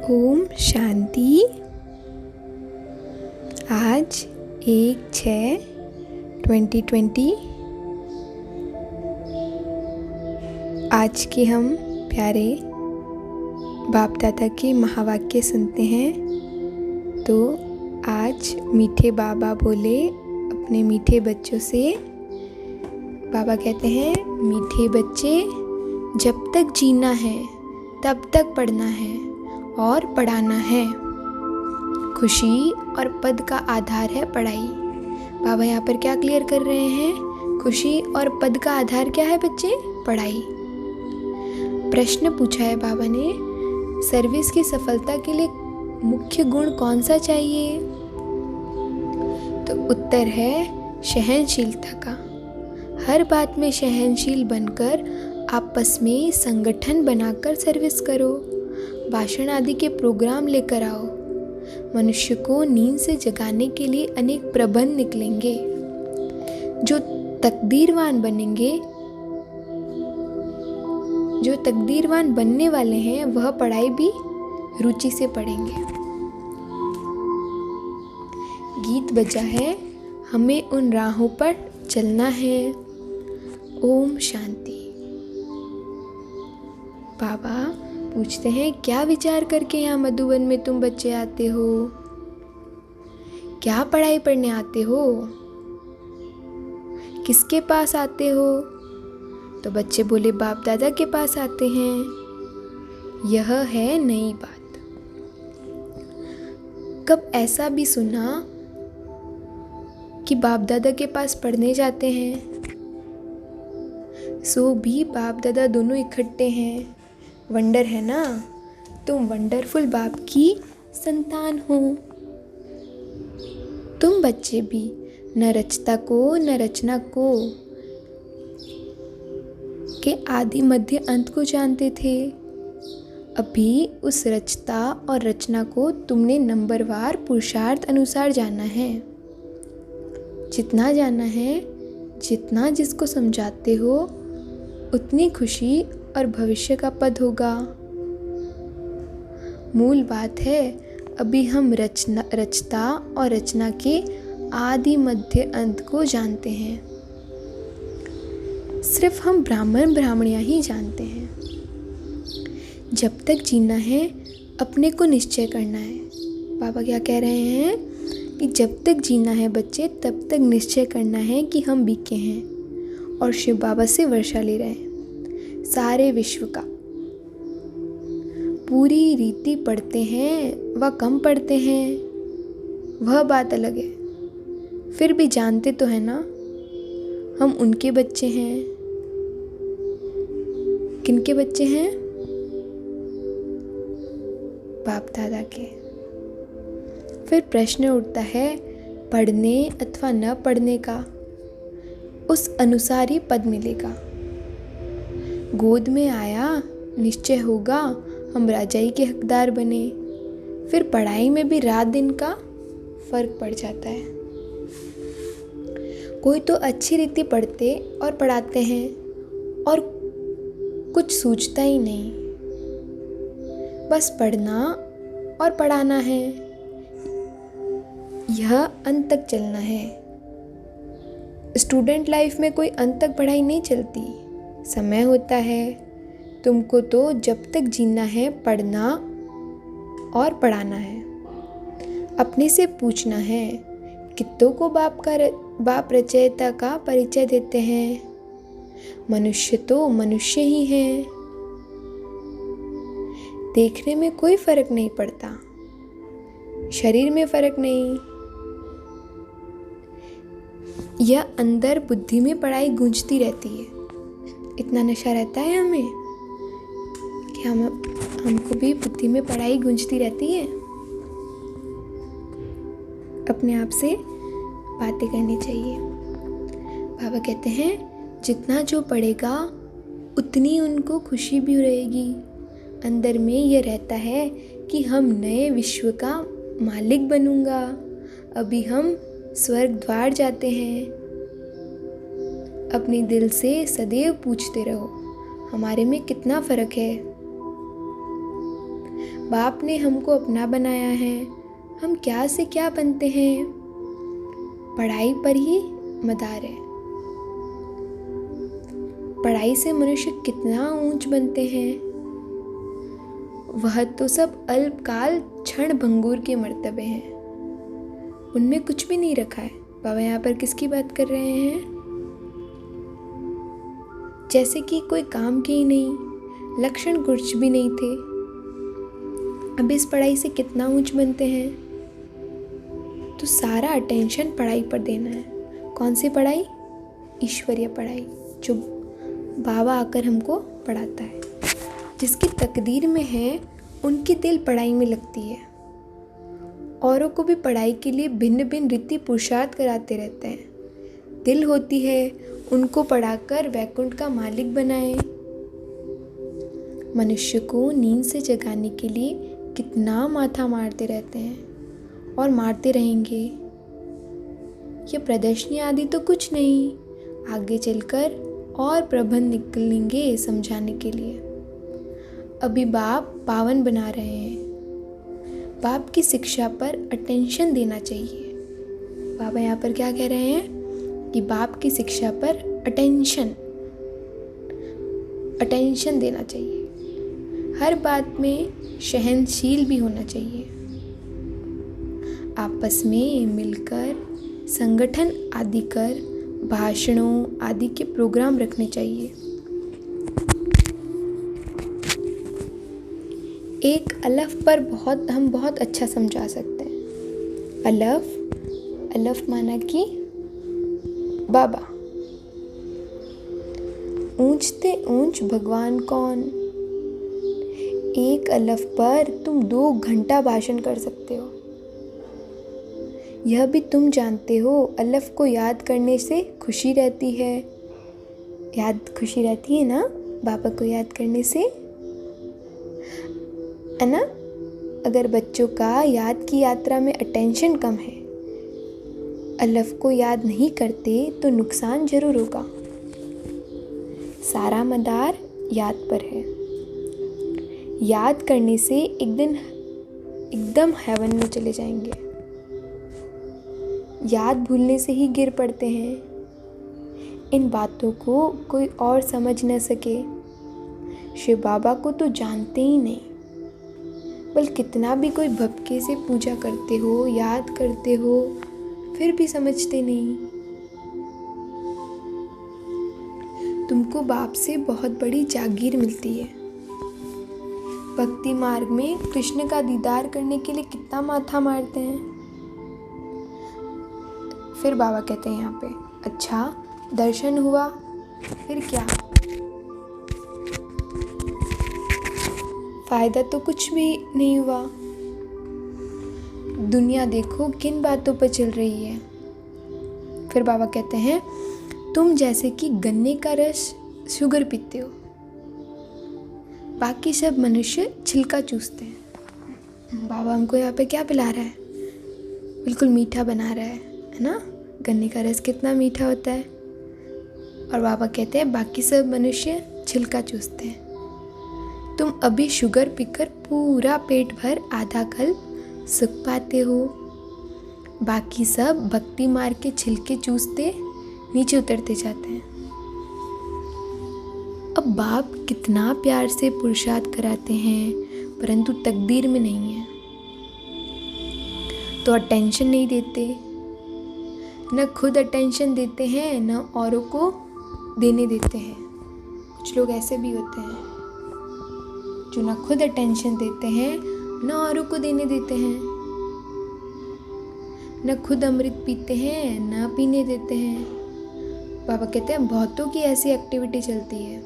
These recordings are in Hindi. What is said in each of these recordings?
ओम शांति। आज 1/6/2020 आज के हम प्यारे बाप दादा के महावाक्य सुनते हैं। तो आज मीठे बाबा बोले अपने मीठे बच्चों से। बाबा कहते हैं, मीठे बच्चे, जब तक जीना है तब तक पढ़ना है और पढ़ाना है। खुशी और पद का आधार है पढ़ाई। बाबा यहाँ पर क्या क्लियर कर रहे हैं? खुशी और पद का आधार क्या है बच्चे? पढ़ाई। प्रश्न पूछा है बाबा ने, सर्विस की सफलता के लिए मुख्य गुण कौन सा चाहिए? तो उत्तर है सहनशीलता का। हर बात में सहनशील बनकर आपस में संगठन बनाकर सर्विस करो। भाषण आदि के प्रोग्राम लेकर आओ। मनुष्य को नींद से जगाने के लिए अनेक प्रबंध निकलेंगे। जो तकदीरवान बनने वाले हैं वह पढ़ाई भी रुचि से पढ़ेंगे। गीत बजा है, हमें उन राहों पर चलना है। ओम शांति। बाबा पूछते हैं, क्या विचार करके यहाँ मधुबन में तुम बच्चे आते हो? क्या पढ़ाई पढ़ने आते हो? किसके पास आते हो? तो बच्चे बोले, बाप दादा के पास आते हैं। यह है नई बात। कब ऐसा भी सुना कि बाप दादा के पास पढ़ने जाते हैं? सो भी बाप दादा दोनों इकट्ठे हैं। वंडर है ना? तुम वंडरफुल बाप की संतान हो। तुम बच्चे भी न रचता को न रचना को के आदि मध्य अंत को जानते थे। अभी उस रचता और रचना को तुमने नंबरवार पुरुषार्थ अनुसार जाना है। जितना जाना है, जितना जिसको समझाते हो, उतनी खुशी और भविष्य का पद होगा। मूल बात है, अभी हम रचता और रचना के आदि मध्य अंत को जानते हैं। सिर्फ हम ब्राह्मण ब्राह्मणियाँ ही जानते हैं। जब तक जीना है अपने को निश्चय करना है। बाबा क्या कह रहे हैं कि जब तक जीना है बच्चे, तब तक निश्चय करना है कि हम बीके हैं और शिव बाबा से वर्षा ले रहे हैं। सारे विश्व का पूरी रीति पढ़ते हैं व कम पढ़ते हैं, वह बात अलग है। फिर भी जानते तो है ना, हम उनके बच्चे हैं। किनके बच्चे हैं? बाप दादा के। फिर प्रश्न उठता है, पढ़ने अथवा न पढ़ने का, उस अनुसार ही पद मिलेगा। गोद में आया, निश्चय होगा हम राजाई के हकदार बने। फिर पढ़ाई में भी रात दिन का फर्क पड़ जाता है। कोई तो अच्छी रीति पढ़ते और पढ़ाते हैं और कुछ सूझता ही नहीं, बस पढ़ना और पढ़ाना है। यह अंत तक चलना है। स्टूडेंट लाइफ में कोई अंत तक पढ़ाई नहीं चलती, समय होता है। तुमको तो जब तक जीना है पढ़ना और पढ़ाना है। अपने से पूछना है, कितनों को बाप रचयिता का परिचय देते हैं? मनुष्य तो मनुष्य ही हैं। देखने में कोई फर्क नहीं पड़ता, शरीर में फर्क नहीं। यह अंदर बुद्धि में पढ़ाई गूंजती रहती है। इतना नशा रहता है हमें कि हमको भी बुद्धि में पढ़ाई गूंजती रहती है। अपने आप से बातें करनी चाहिए। बाबा कहते हैं, जितना जो पढ़ेगा उतनी उनको खुशी भी रहेगी। अंदर में ये रहता है कि हम नए विश्व का मालिक बनूंगा। अभी हम स्वर्ग द्वार जाते हैं। अपने दिल से सदैव पूछते रहो, हमारे में कितना फ़र्क है। बाप ने हमको अपना बनाया है, हम क्या से क्या बनते हैं। पढ़ाई पर ही मदार है। पढ़ाई से मनुष्य कितना ऊंच बनते हैं। वह तो सब अल्पकाल क्षण भंगुर के मर्तबे हैं, उनमें कुछ भी नहीं रखा है। बाबा यहाँ पर किसकी बात कर रहे हैं? जैसे कि कोई काम के ही नहीं, लक्षण कुछ भी नहीं थे, अब इस पढ़ाई से कितना ऊंच बनते हैं। तो सारा अटेंशन पढ़ाई पर देना है। कौन सी पढ़ाई? ईश्वरीय पढ़ाई, जो बाबा आकर हमको पढ़ाता है। जिसकी तकदीर में है उनकी दिल पढ़ाई में लगती है। औरों को भी पढ़ाई के लिए भिन्न भिन्न रीति पुरुषार्थ कराते रहते हैं। दिल होती है उनको पढ़ाकर वैकुंठ का मालिक बनाए। मनुष्य को नींद से जगाने के लिए कितना माथा मारते रहते हैं और मारते रहेंगे। ये प्रदर्शनी आदि तो कुछ नहीं, आगे चलकर और प्रबंध निकलेंगे समझाने के लिए। अभी बाप पावन बना रहे हैं। बाप की शिक्षा पर अटेंशन देना चाहिए। बाबा यहाँ पर क्या कह रहे हैं कि बाप की शिक्षा पर अटेंशन देना चाहिए। हर बात में सहनशील भी होना चाहिए। आपस में मिलकर संगठन आदि कर भाषणों आदि के प्रोग्राम रखने चाहिए। एक अलफ पर हम बहुत अच्छा समझा सकते हैं। अलफ माना कि बाबा। ऊंचते ऊंच भगवान कौन। एक अलफ पर तुम 2 घंटा भाषण कर सकते हो। यह भी तुम जानते हो, अलफ को याद करने से खुशी रहती है। खुशी रहती है ना बाबा को याद करने से, है ना। अगर बच्चों का याद की यात्रा में अटेंशन कम है, अलफ को याद नहीं करते तो नुकसान जरूर होगा। सारा मदार याद पर है। याद करने से एक दिन एकदम हेवन में चले जाएंगे। याद भूलने से ही गिर पड़ते हैं। इन बातों को कोई और समझ न सके। शिव बाबा को तो जानते ही नहीं, बल कितना भी कोई भक्ति से पूजा करते हो, याद करते हो, फिर भी समझते नहीं। तुमको बाप से बहुत बड़ी जागीर मिलती है। भक्ति मार्ग में कृष्ण का दीदार करने के लिए कितना माथा मारते हैं। फिर बाबा कहते हैं यहाँ पे, अच्छा दर्शन हुआ, फिर क्या? फायदा तो कुछ भी नहीं हुआ। दुनिया देखो किन बातों पर चल रही है। फिर बाबा कहते हैं, तुम जैसे कि गन्ने का रस शुगर पीते हो, बाकी सब मनुष्य छिलका चूसते हैं। बाबा हमको यहाँ पे क्या पिला रहा है? बिल्कुल मीठा बना रहा है ना। गन्ने का रस कितना मीठा होता है। और बाबा कहते हैं बाकी सब मनुष्य छिलका चूसते हैं। तुम अभी शुगर पीकर पूरा पेट भर आधा कल सुख पाते हो, बाकी सब भक्ति मार के छिलके चूसते नीचे उतरते जाते हैं। अब बाप कितना प्यार से पुरुषार्थ कराते हैं, परंतु तकदीर में नहीं है तो अटेंशन नहीं देते। न खुद अटेंशन देते हैं, न औरों को देने देते हैं। कुछ लोग ऐसे भी होते हैं जो न खुद अटेंशन देते हैं, न औरों को देने देते हैं। न खुद अमृत पीते हैं, न पीने देते हैं। बाबा कहते हैं बहुतों की ऐसी एक्टिविटी चलती है।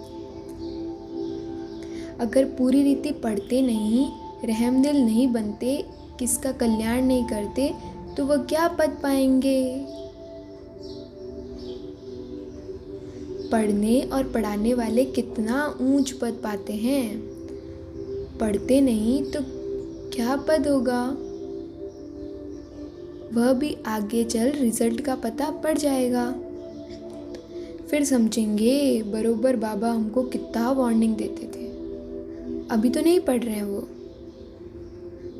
अगर पूरी रीति पढ़ते नहीं, रहमदिल नहीं बनते, किसका कल्याण नहीं करते, तो वह क्या पद पाएंगे? पढ़ने और पढ़ाने वाले कितना ऊंच पद पाते हैं। पढ़ते नहीं तो क्या पद होगा? वह भी आगे चल रिजल्ट का पता पड़ जाएगा। फिर समझेंगे बरोबर बाबा हमको कितना वार्निंग देते थे। अभी तो नहीं पढ़ रहे हैं वो,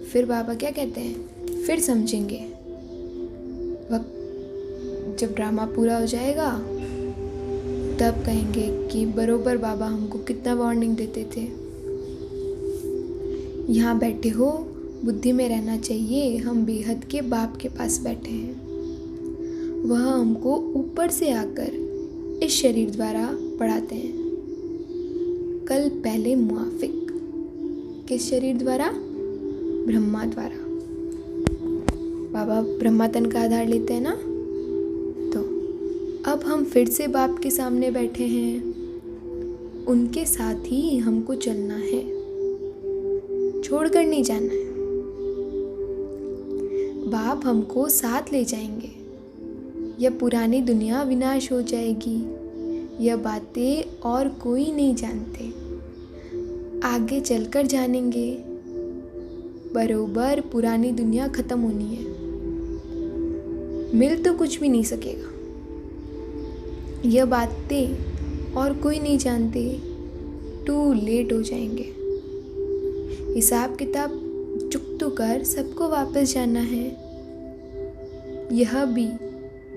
फिर बाबा क्या कहते हैं, फिर समझेंगे। वक्त जब ड्रामा पूरा हो जाएगा तब कहेंगे कि बरोबर बाबा हमको कितना वार्निंग देते थे। यहाँ बैठे हो, बुद्धि में रहना चाहिए, हम बेहद के बाप के पास बैठे हैं। वह हमको ऊपर से आकर इस शरीर द्वारा पढ़ाते हैं। कल पहले मुआफिक किस शरीर द्वारा? ब्रह्मा द्वारा। बाबा ब्रह्मा तन का आधार लेते हैं ना। तो अब हम फिर से बाप के सामने बैठे हैं, उनके साथ ही हमको चलना है, छोड़कर नहीं जाना है। बाप हमको साथ ले जाएंगे। यह पुरानी दुनिया विनाश हो जाएगी, यह बातें और कोई नहीं जानते। आगे चलकर जानेंगे, बरोबर पुरानी दुनिया खत्म होनी है, मिल तो कुछ भी नहीं सकेगा। यह बातें और कोई नहीं जानते, टू लेट हो जाएंगे। हिसाब किताब चुकतू कर सबको वापस जाना है। यह भी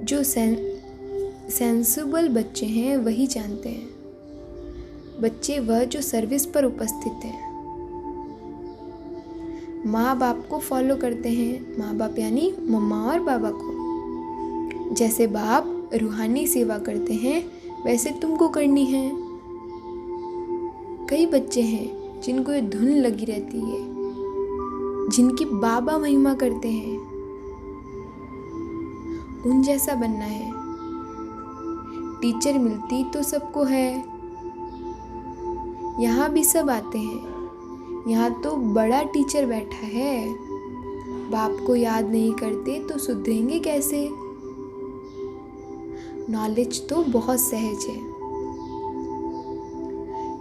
जो सेंसिबल बच्चे हैं वही जानते हैं। बच्चे वह जो सर्विस पर उपस्थित हैं, माँ बाप को फॉलो करते हैं। माँ बाप यानी मम्मा और बाबा को। जैसे बाप रूहानी सेवा करते हैं वैसे तुमको करनी है। कई बच्चे हैं जिनको ये धुन लगी रहती है, जिनकी बाबा महिमा करते हैं, उन जैसा बनना है। टीचर मिलती तो सबको है, यहाँ भी सब आते हैं। यहाँ तो बड़ा टीचर बैठा है। बाप को याद नहीं करते तो सुधरेंगे कैसे? नॉलेज तो बहुत सहज है।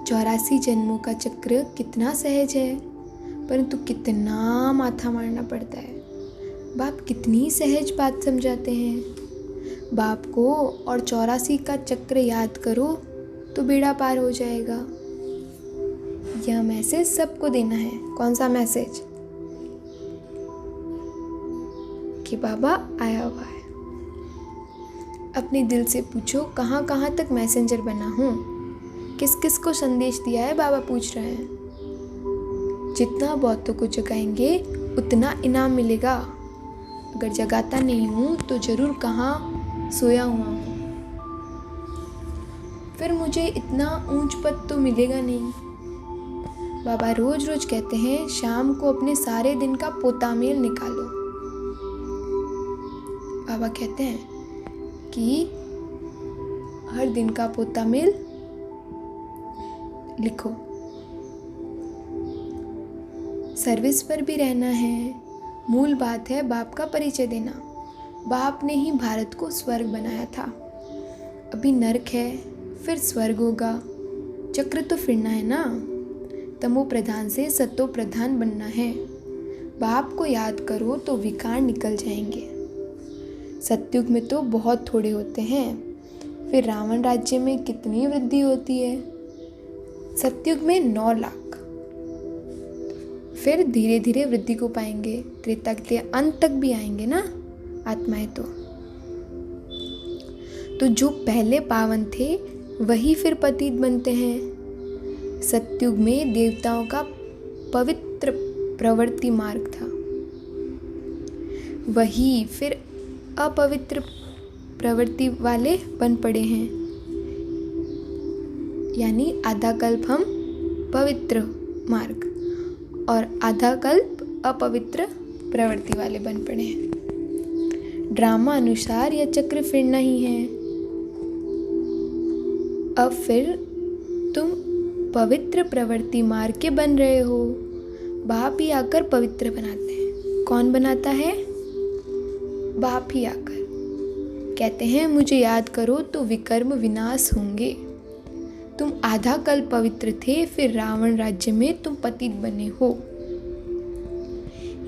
84 जन्मों का चक्र कितना सहज है, परंतु कितना माथा मारना पड़ता है। बाप कितनी सहज बात समझाते हैं। बाप को और 84 का चक्र याद करो तो बेड़ा पार हो जाएगा। यह मैसेज सबको देना है। कौन सा मैसेज? कि बाबा आया हुआ है। अपने दिल से पूछो कहाँ कहाँ तक मैसेंजर बना हूँ, किस किस को संदेश दिया है। बाबा पूछ रहे हैं। जितना बहुतों को जगाएंगे उतना इनाम मिलेगा। अगर जगाता नहीं हूँ तो जरूर कहाँ सोया हुआ हूँ, फिर मुझे इतना ऊंच पद तो मिलेगा नहीं। बाबा रोज रोज कहते हैं शाम को अपने सारे दिन का पोतामेल निकालो। बाबा कहते हैं कि हर दिन का पोतामेल लिखो। सर्विस पर भी रहना है। मूल बात है बाप का परिचय देना। बाप ने ही भारत को स्वर्ग बनाया था। अभी नरक है, फिर स्वर्ग होगा। चक्र तो फिरना है ना। तमो प्रधान से सतो प्रधान बनना है। बाप को याद करो तो विकार निकल जाएंगे। सतयुग में तो बहुत थोड़े होते हैं, फिर रावण राज्य में कितनी वृद्धि होती है। सतयुग में 9 लाख, फिर धीरे धीरे वृद्धि को पाएंगे। त्रेता के अंत तक भी आएंगे ना आत्माएं। तो जो पहले पावन थे वही फिर पतित बनते हैं। सतयुग में देवताओं का पवित्र प्रवृत्ति मार्ग था, वही फिर अपवित्र प्रवृत्ति वाले बन पड़े हैं। यानी आधा कल्प हम पवित्र मार्ग और आधा कल्प अपवित्र प्रवृत्ति वाले बन पड़े हैं। ड्रामा अनुसार यह चक्र फिरना ही है। अब फिर तुम पवित्र प्रवृत्ति मार्ग के बन रहे हो। बाप ही आकर पवित्र बनाते हैं। कौन बनाता है? बाप ही आकर कहते हैं मुझे याद करो तो विकर्म विनाश होंगे। तुम आधा कल पवित्र थे, फिर रावण राज्य में तुम पतित बने हो।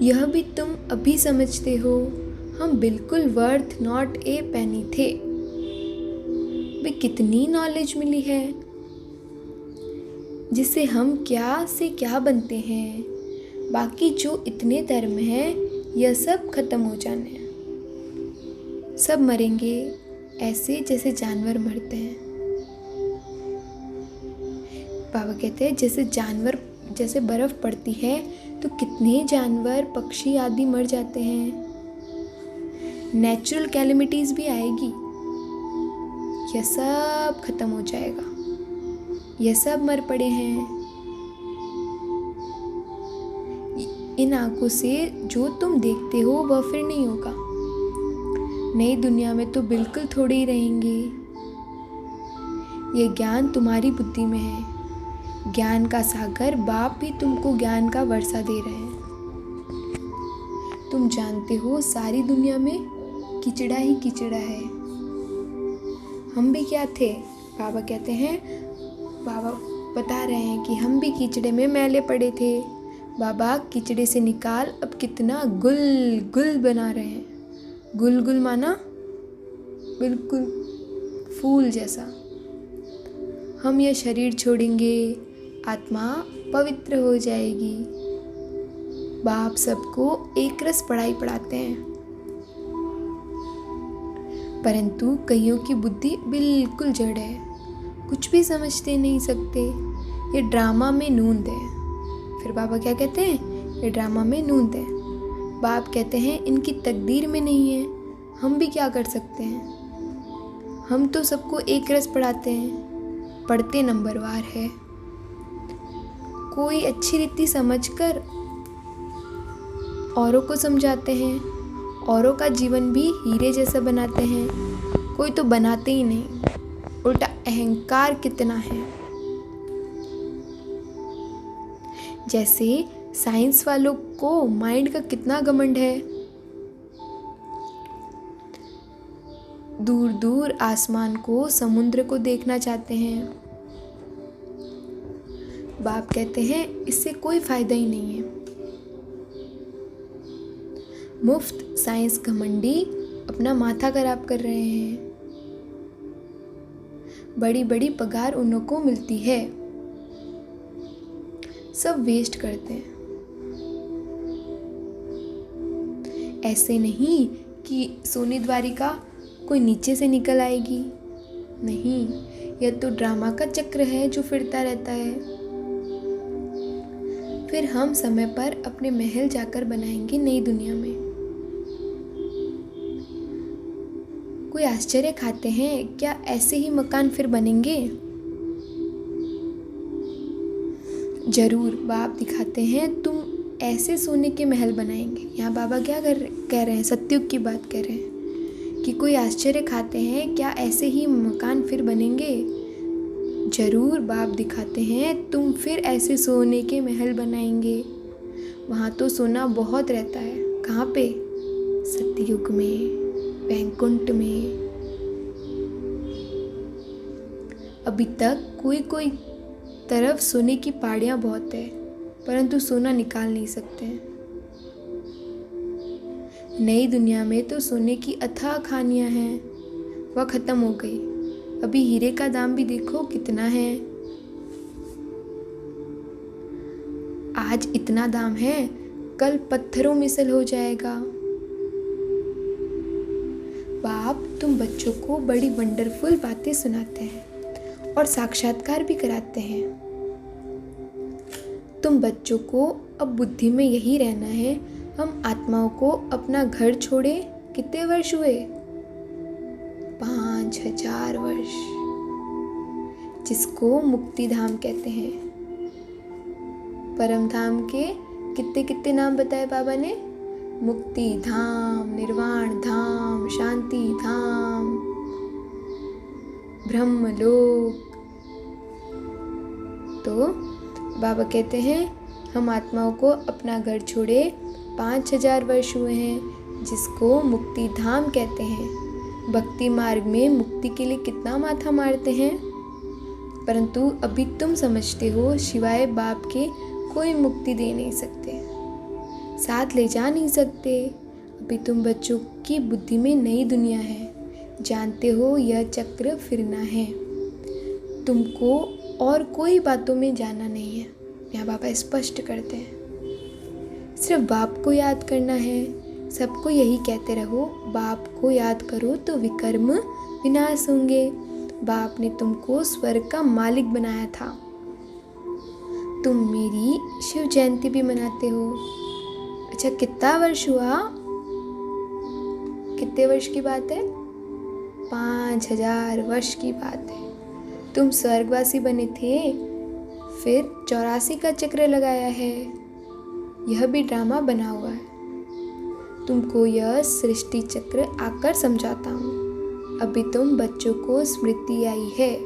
यह भी तुम अभी समझते हो। हम बिल्कुल वर्थ नॉट ए पेनी थे। वे कितनी नॉलेज मिली है जिससे हम क्या से क्या बनते हैं। बाकी जो इतने धर्म हैं यह सब खत्म हो जाने हैं, सब मरेंगे ऐसे जैसे जानवर मरते हैं। बाबा कहते हैं जैसे बर्फ पड़ती है तो कितने जानवर पक्षी आदि मर जाते हैं। नेचुरल कैलेमिटीज भी आएगी, यह सब खत्म हो जाएगा, यह सब मर पड़े हैं। इन आंखों से जो तुम देखते हो वह फिर नहीं होगा। नई दुनिया में तो बिल्कुल थोड़े ही रहेंगे। यह ज्ञान तुम्हारी बुद्धि में है। ज्ञान का सागर बाप भी तुमको ज्ञान का वर्षा दे रहे हैं। तुम जानते हो सारी दुनिया में कीचड़ा ही कीचड़ा है। हम भी क्या थे? बाबा कहते हैं, बाबा बता रहे हैं कि हम भी कीचड़े में मैले पड़े थे। बाबा कीचड़े से निकाल अब कितना गुल गुल बना रहे हैं। गुल गुल माना बिल्कुल फूल जैसा। हम यह शरीर छोड़ेंगे, आत्मा पवित्र हो जाएगी। बाप सबको एक रस पढ़ाई पढ़ाते हैं, परंतु कईयों की बुद्धि बिल्कुल जड़ है, कुछ भी समझते नहीं सकते। ये ड्रामा में नूंद है। फिर बाबा क्या कहते हैं? ये ड्रामा में नूंद है। बाप कहते हैं इनकी तकदीर में नहीं है, हम भी क्या कर सकते हैं। हम तो सबको एक रस पढ़ाते हैं, पढ़ते नंबरवार है। कोई अच्छी रीति समझकर औरों को समझाते हैं, औरों का जीवन भी हीरे जैसा बनाते हैं। कोई तो बनाते ही नहीं, उल्टा अहंकार कितना है। जैसे साइंस वालों को माइंड का कितना घमंड है। दूर दूर आसमान को, समुद्र को देखना चाहते हैं। बाप कहते हैं इससे कोई फायदा ही नहीं है। मुफ्त साइंस घमंडी अपना माथा खराब कर रहे हैं। बड़ी बड़ी पगार उन लोगों को मिलती है, सब वेस्ट करते हैं। ऐसे नहीं कि सोनी द्वारिका कोई नीचे से निकल आएगी, नहीं, यह तो ड्रामा का चक्र है जो फिरता रहता है। फिर हम समय पर अपने महल जाकर बनाएंगे नई दुनिया में। कोई आश्चर्य खाते हैं, क्या ऐसे ही मकान फिर बनेंगे? जरूर बाप दिखाते हैं तुम ऐसे सोने के महल बनाएंगे। यहाँ बाबा क्या कह रहे हैं? सत्युग की बात कह रहे हैं कि कोई आश्चर्य खाते हैं, क्या ऐसे ही मकान फिर बनेंगे? जरूर बाप दिखाते हैं तुम फिर ऐसे सोने के महल बनाएंगे। वहाँ तो सोना बहुत रहता है। कहाँ पे? सतयुग में, वैकुंठ में। अभी तक कोई तरफ सोने की पहाड़ियाँ बहुत है, परंतु सोना निकाल नहीं सकते। नई दुनिया में तो सोने की अथाह खानियाँ हैं, वह खत्म हो गई। अभी हीरे का दाम भी देखो कितना है। आज इतना दाम है, कल पत्थरों में सल हो जाएगा। बाप तुम बच्चों को बड़ी वंडरफुल बातें सुनाते हैं और साक्षात्कार भी कराते हैं। तुम बच्चों को अब बुद्धि में यही रहना है, हम आत्माओं को अपना घर छोड़े कितने वर्ष हुए? 5000 वर्ष, जिसको मुक्ति धाम कहते हैं। परम धाम के कितने कितने नाम बताए बाबा ने? मुक्ति धाम, निर्वाण धाम, शांति धाम, ब्रह्मलोक। तो बाबा कहते हैं हम आत्माओं को अपना घर छोड़े 5000 वर्ष हुए हैं, जिसको मुक्ति धाम कहते हैं। भक्ति मार्ग में मुक्ति के लिए कितना माथा मारते हैं, परंतु अभी तुम समझते हो शिवाय बाप के कोई मुक्ति दे नहीं सकते, साथ ले जा नहीं सकते। अभी तुम बच्चों की बुद्धि में नई दुनिया है, जानते हो यह चक्र फिरना है। तुमको और कोई बातों में जाना नहीं है, यहाँ बाबा स्पष्ट करते हैं। सिर्फ बाप को याद करना है। सबको यही कहते रहो, बाप को याद करो तो विकर्म विनाश होंगे। बाप ने तुमको स्वर्ग का मालिक बनाया था। तुम मेरी शिव जयंती भी मनाते हो। अच्छा, कितना वर्ष हुआ? कितने वर्ष की बात है? 5000 वर्ष की बात है। तुम स्वर्गवासी बने थे, फिर 84 का चक्र लगाया है। यह भी ड्रामा बना हुआ है। तुमको यह सृष्टि चक्र आकर समझाता हूँ। अभी तुम बच्चों को स्मृति आई है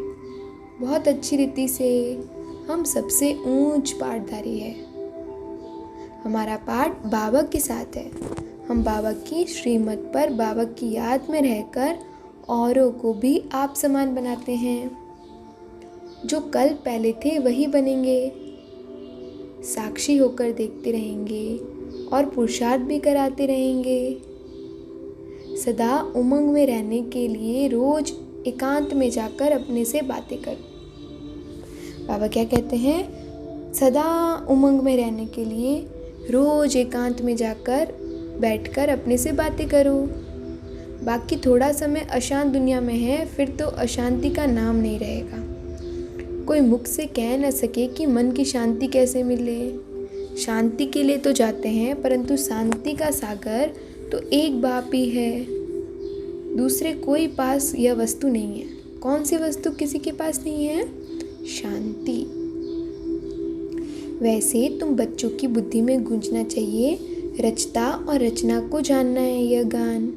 बहुत अच्छी रीति से। हम सबसे ऊंच पाठधारी है। हमारा पाठ बाबा के साथ है। हम बाबा की श्रीमत पर बाबा की याद में रहकर औरों को भी आप समान बनाते हैं। जो कल पहले थे वही बनेंगे। साक्षी होकर देखते रहेंगे और पुरुषार्थ भी कराते रहेंगे। सदा उमंग में रहने के लिए रोज एकांत में जाकर अपने से बातें करो। बाबा क्या कहते हैं? सदा उमंग में रहने के लिए रोज एकांत में जाकर बैठकर अपने से बातें करो। बाकी थोड़ा समय अशांत दुनिया में है, फिर तो अशांति का नाम नहीं रहेगा। कोई मुख से कह न सके कि मन की शांति कैसे मिले। शांति के लिए तो जाते हैं, परंतु शांति का सागर तो एक बाप ही है। दूसरे कोई पास यह वस्तु नहीं है। कौन सी वस्तु किसी के पास नहीं है? शांति। वैसे तुम बच्चों की बुद्धि में गूंजना चाहिए, रचता और रचना को जानना है यह गान।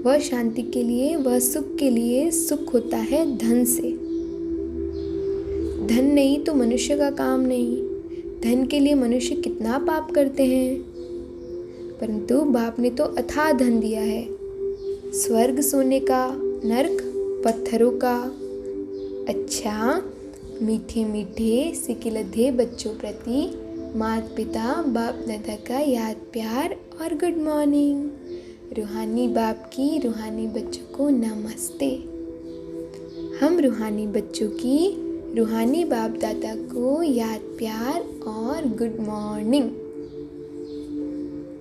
वह शांति के लिए, वह सुख के लिए। सुख होता है धन से। धन नहीं तो मनुष्य का काम नहीं। धन के लिए मनुष्य कितना पाप करते हैं, परंतु बाप ने तो अथाह धन दिया है। स्वर्ग सोने का, नरक पत्थरों का। अच्छा, मीठे मीठे सिकिलधे बच्चों प्रति माता पिता बाप दादा का याद प्यार और गुड मॉर्निंग। रूहानी बाप की रूहानी बच्चों को नमस्ते। हम रूहानी बच्चों की रूहानी बाप दादा को याद प्यार और गुड मॉर्निंग।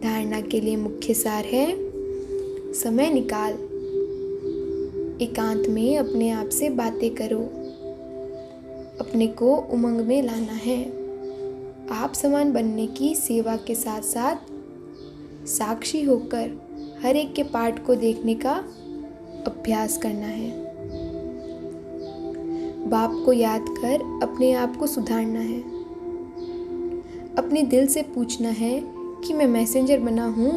धारणा के लिए मुख्य सार है, समय निकाल, एकांत में अपने आप से बातें करो। अपने को उमंग में लाना है। आप समान बनने की सेवा के साथ साथ साक्षी होकर हर एक के पाठ को देखने का अभ्यास करना है। बाप को याद कर अपने आप को सुधारना है। अपने दिल से पूछना है कि मैं मैसेंजर बना हूँ,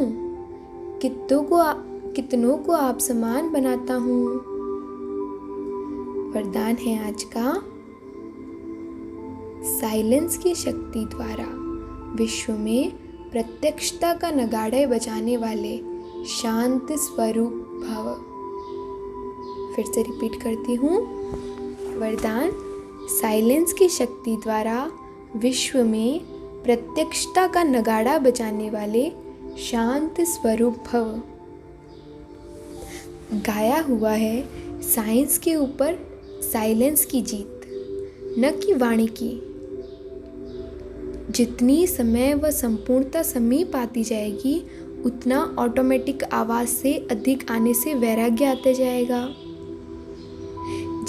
कितनों को आप समान बनाता हूँ। वरदान है आज का, साइलेंस की शक्ति द्वारा विश्व में प्रत्यक्षता का नगाड़े बजाने वाले शांत स्वरूप भव। फिर से रिपीट करती हूँ। वरदान, साइलेंस की शक्ति द्वारा विश्व में प्रत्यक्षता का नगाड़ा बजाने वाले शांत स्वरूप भव। गाया हुआ है साइंस के ऊपर साइलेंस की जीत, न कि वाणी की। जितनी समय वह संपूर्णता समीप आती जाएगी, उतना ऑटोमेटिक आवाज से अधिक आने से वैराग्य आता जाएगा।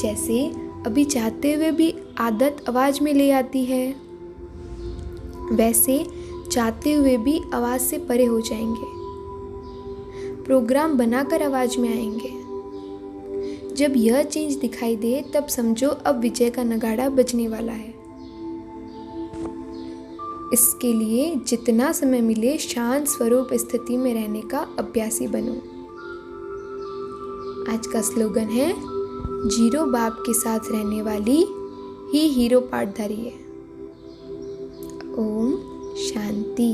जैसे अभी चाहते हुए भी आदत आवाज में ले आती है, वैसे चाहते हुए भी आवाज से परे हो जाएंगे। प्रोग्राम बनाकर आवाज में आएंगे। जब यह चेंज दिखाई दे तब समझो अब विजय का नगाड़ा बजने वाला है। इसके लिए जितना समय मिले शांत स्वरूप स्थिति में रहने का अभ्यासी बनो। आज का स्लोगन है, जीरो बाप के साथ रहने वाली ही हीरो पाठधारी है। ओम शांति।